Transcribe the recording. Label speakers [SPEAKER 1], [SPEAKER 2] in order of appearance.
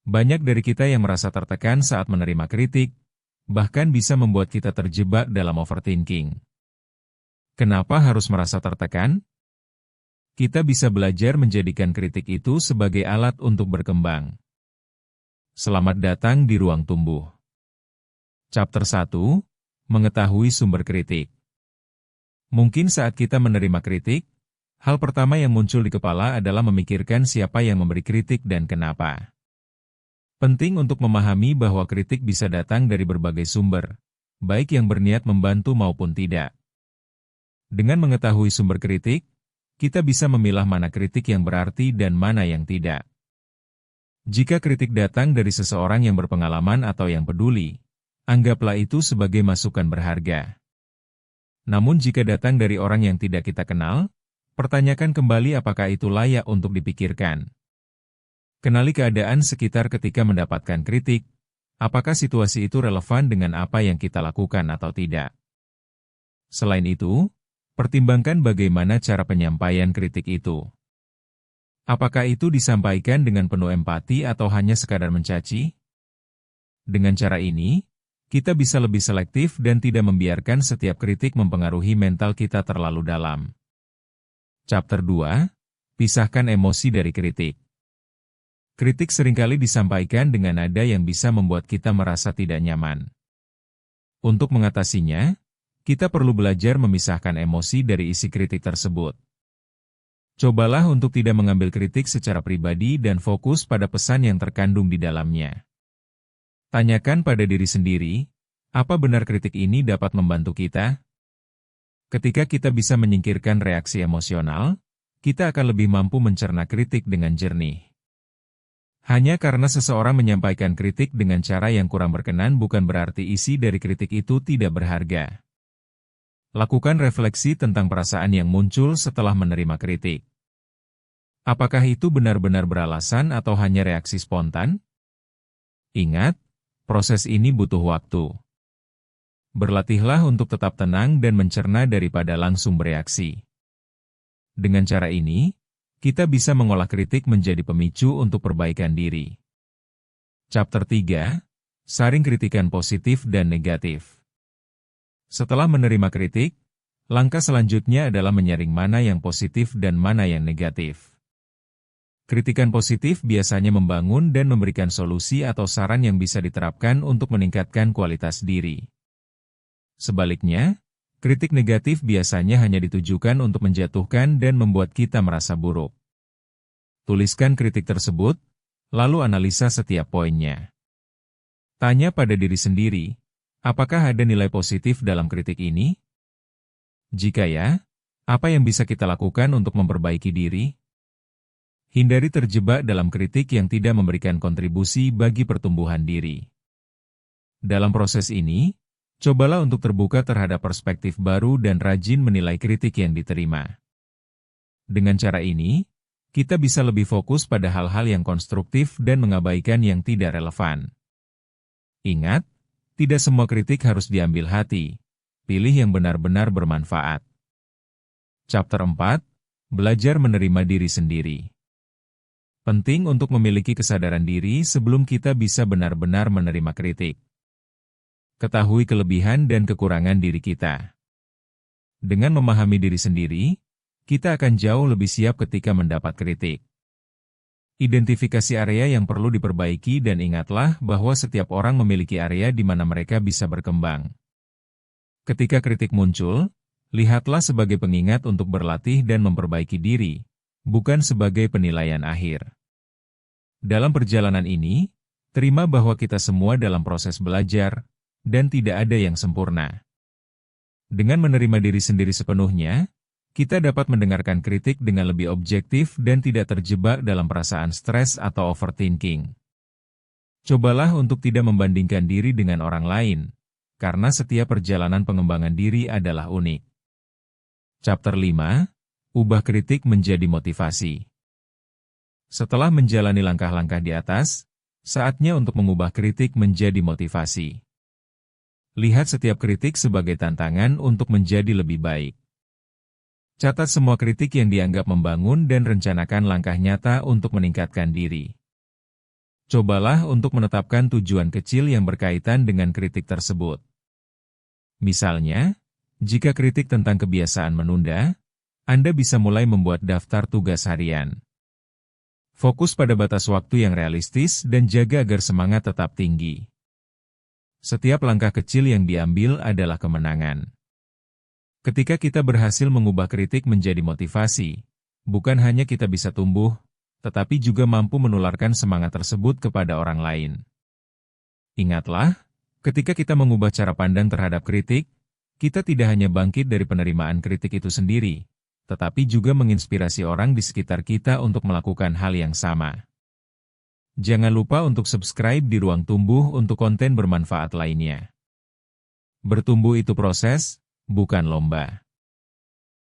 [SPEAKER 1] Banyak dari kita yang merasa tertekan saat menerima kritik, bahkan bisa membuat kita terjebak dalam overthinking. Kenapa harus merasa tertekan? Kita bisa belajar menjadikan kritik itu sebagai alat untuk berkembang. Selamat datang di Ruang Tumbuh. Chapter 1, Mengetahui Sumber Kritik. Mungkin saat kita menerima kritik, hal pertama yang muncul di kepala adalah memikirkan siapa yang memberi kritik dan kenapa. Penting untuk memahami bahwa kritik bisa datang dari berbagai sumber, baik yang berniat membantu maupun tidak. Dengan mengetahui sumber kritik, kita bisa memilah mana kritik yang berarti dan mana yang tidak. Jika kritik datang dari seseorang yang berpengalaman atau yang peduli, anggaplah itu sebagai masukan berharga. Namun jika datang dari orang yang tidak kita kenal, pertanyakan kembali apakah itu layak untuk dipikirkan. Kenali keadaan sekitar ketika mendapatkan kritik, apakah situasi itu relevan dengan apa yang kita lakukan atau tidak. Selain itu, pertimbangkan bagaimana cara penyampaian kritik itu. Apakah itu disampaikan dengan penuh empati atau hanya sekadar mencaci? Dengan cara ini, kita bisa lebih selektif dan tidak membiarkan setiap kritik mempengaruhi mental kita terlalu dalam. Chapter 2, Pisahkan emosi dari kritik. Kritik seringkali disampaikan dengan nada yang bisa membuat kita merasa tidak nyaman. Untuk mengatasinya, kita perlu belajar memisahkan emosi dari isi kritik tersebut. Cobalah untuk tidak mengambil kritik secara pribadi dan fokus pada pesan yang terkandung di dalamnya. Tanyakan pada diri sendiri, apa benar kritik ini dapat membantu kita? Ketika kita bisa menyingkirkan reaksi emosional, kita akan lebih mampu mencerna kritik dengan jernih. Hanya karena seseorang menyampaikan kritik dengan cara yang kurang berkenan bukan berarti isi dari kritik itu tidak berharga. Lakukan refleksi tentang perasaan yang muncul setelah menerima kritik. Apakah itu benar-benar beralasan atau hanya reaksi spontan? Ingat, proses ini butuh waktu. Berlatihlah untuk tetap tenang dan mencerna daripada langsung bereaksi. Dengan cara ini, kita bisa mengolah kritik menjadi pemicu untuk perbaikan diri. Chapter 3, Saring kritikan positif dan negatif. Setelah menerima kritik, langkah selanjutnya adalah menyaring mana yang positif dan mana yang negatif. Kritikan positif biasanya membangun dan memberikan solusi atau saran yang bisa diterapkan untuk meningkatkan kualitas diri. Sebaliknya, kritik negatif biasanya hanya ditujukan untuk menjatuhkan dan membuat kita merasa buruk. Tuliskan kritik tersebut, lalu analisa setiap poinnya. Tanya pada diri sendiri, apakah ada nilai positif dalam kritik ini? Jika ya, apa yang bisa kita lakukan untuk memperbaiki diri? Hindari terjebak dalam kritik yang tidak memberikan kontribusi bagi pertumbuhan diri. Dalam proses ini, cobalah untuk terbuka terhadap perspektif baru dan rajin menilai kritik yang diterima. Dengan cara ini, kita bisa lebih fokus pada hal-hal yang konstruktif dan mengabaikan yang tidak relevan. Ingat, tidak semua kritik harus diambil hati. Pilih yang benar-benar bermanfaat. Chapter 4, Belajar menerima diri sendiri. Penting untuk memiliki kesadaran diri sebelum kita bisa benar-benar menerima kritik. Ketahui kelebihan dan kekurangan diri kita. Dengan memahami diri sendiri, kita akan jauh lebih siap ketika mendapat kritik. Identifikasi area yang perlu diperbaiki dan ingatlah bahwa setiap orang memiliki area di mana mereka bisa berkembang. Ketika kritik muncul, lihatlah sebagai pengingat untuk berlatih dan memperbaiki diri, bukan sebagai penilaian akhir. Dalam perjalanan ini, terima bahwa kita semua dalam proses belajar, dan tidak ada yang sempurna. Dengan menerima diri sendiri sepenuhnya, kita dapat mendengarkan kritik dengan lebih objektif dan tidak terjebak dalam perasaan stres atau overthinking. Cobalah untuk tidak membandingkan diri dengan orang lain, karena setiap perjalanan pengembangan diri adalah unik. Chapter 5, Ubah kritik menjadi motivasi. Setelah menjalani langkah-langkah di atas, saatnya untuk mengubah kritik menjadi motivasi. Lihat setiap kritik sebagai tantangan untuk menjadi lebih baik. Catat semua kritik yang dianggap membangun dan rencanakan langkah nyata untuk meningkatkan diri. Cobalah untuk menetapkan tujuan kecil yang berkaitan dengan kritik tersebut. Misalnya, jika kritik tentang kebiasaan menunda, Anda bisa mulai membuat daftar tugas harian. Fokus pada batas waktu yang realistis dan jaga agar semangat tetap tinggi. Setiap langkah kecil yang diambil adalah kemenangan. Ketika kita berhasil mengubah kritik menjadi motivasi, bukan hanya kita bisa tumbuh, tetapi juga mampu menularkan semangat tersebut kepada orang lain. Ingatlah, ketika kita mengubah cara pandang terhadap kritik, kita tidak hanya bangkit dari penerimaan kritik itu sendiri, tetapi juga menginspirasi orang di sekitar kita untuk melakukan hal yang sama. Jangan lupa untuk subscribe di Ruang Tumbuh untuk konten bermanfaat lainnya. Bertumbuh itu proses, bukan lomba.